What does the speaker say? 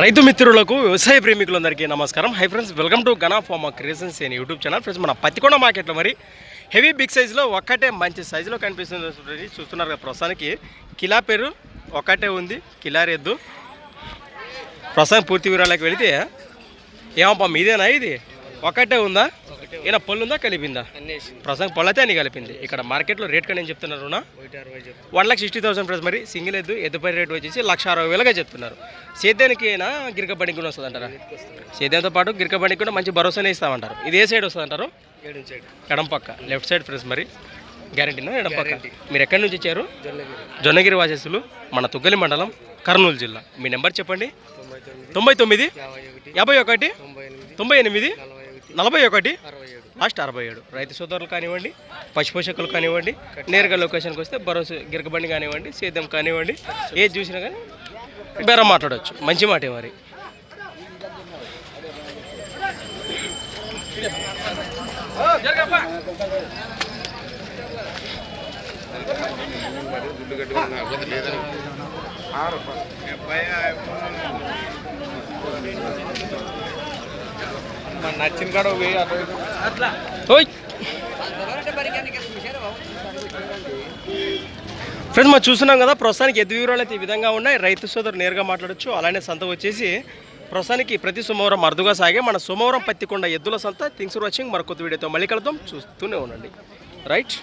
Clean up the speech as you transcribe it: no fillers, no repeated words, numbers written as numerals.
రైతు మిత్రులకు వ్యవసాయ ప్రేమికులందరికీ నమస్కారం. Hi friends, welcome to Gana pharma creations అనే యూట్యూబ్ ఛానల్. ఫ్రెండ్స్, మన పత్తికొండ మార్కెట్లో మరి హెవీ బిగ్ సైజులో ఒక్కటే మంచి సైజులో కనిపిస్తుంది. చూస్తున్నారు కదా, ప్రస్తుతానికి కిలా పేరు ఒకటే ఉంది, కిలార్ ఎద్దు. ప్రస్తుతం పూర్తి వివరాలకు వెళితే ఏమప్పా మీదేనా ఇది? ఒకటే ఉందా? ఏనా పళ్ళు ఉందా కలిపిందా? ప్రస్తుతం పళ్ళు అయితే అన్ని కలిపింది. ఇక్కడ మార్కెట్లో రేట్ కానీ ఏం చెప్తున్నారు? 1,60,000 ఫ్రెండ్స్. మరి సింగిల్ ఎద్దుపై రేట్ వచ్చేసి 1,60,000గా చెప్తున్నారు. సేద్యానికి అయినా గిరిక బండికి కూడా వస్తుంది అంటారా? సేద్యంతో పాటు గిరిక బండికి కూడా మంచి భరోసానే ఇస్తామంటారు. ఇది ఏ సైడ్ వస్తుంది అంటారు? ఎడం పక్క, లెఫ్ట్ సైడ్ ఫ్రెండ్స్. మరి గ్యారంటీనా? ఎడం పక్క. మీరు ఎక్కడి నుంచి వచ్చారు? జొన్నగిరి వాసేసులు, మన తుగ్గలి మండలం, కర్నూలు జిల్లా. మీ నెంబర్ చెప్పండి. 99 51 98 41 లాస్ట్ 67. రైతు సోదరులు కానివ్వండి, పశుపోషకులు కానివ్వండి, నేరుగా లొకేషన్కి వస్తే భరోసా గిరకబండి కానివ్వండి, సేద్యం కానివ్వండి, ఏది చూసినా కానీ బేరం మాట్లాడవచ్చు. మంచి మాట మరి. నచ్చిన కాడ ఫ్రెండ్స్, మనం చూస్తున్నాం కదా, ప్రస్తుతానికి ఎద్దు వివరాలు అయితే ఈ విధంగా ఉన్నాయి. రైతు సోదరు నేరుగా మాట్లాడచ్చు. అలానే సంత వచ్చేసి ప్రస్తుతానికి ప్రతి సోమవారం అరుదుగా సాగే మన సోమవారం పత్తికొండ ఎద్దుల సంత. Things for watching. మరొక వీడియోతో మళ్ళీ కలుద్దాం. చూస్తూనే ఉండండి. రైట్.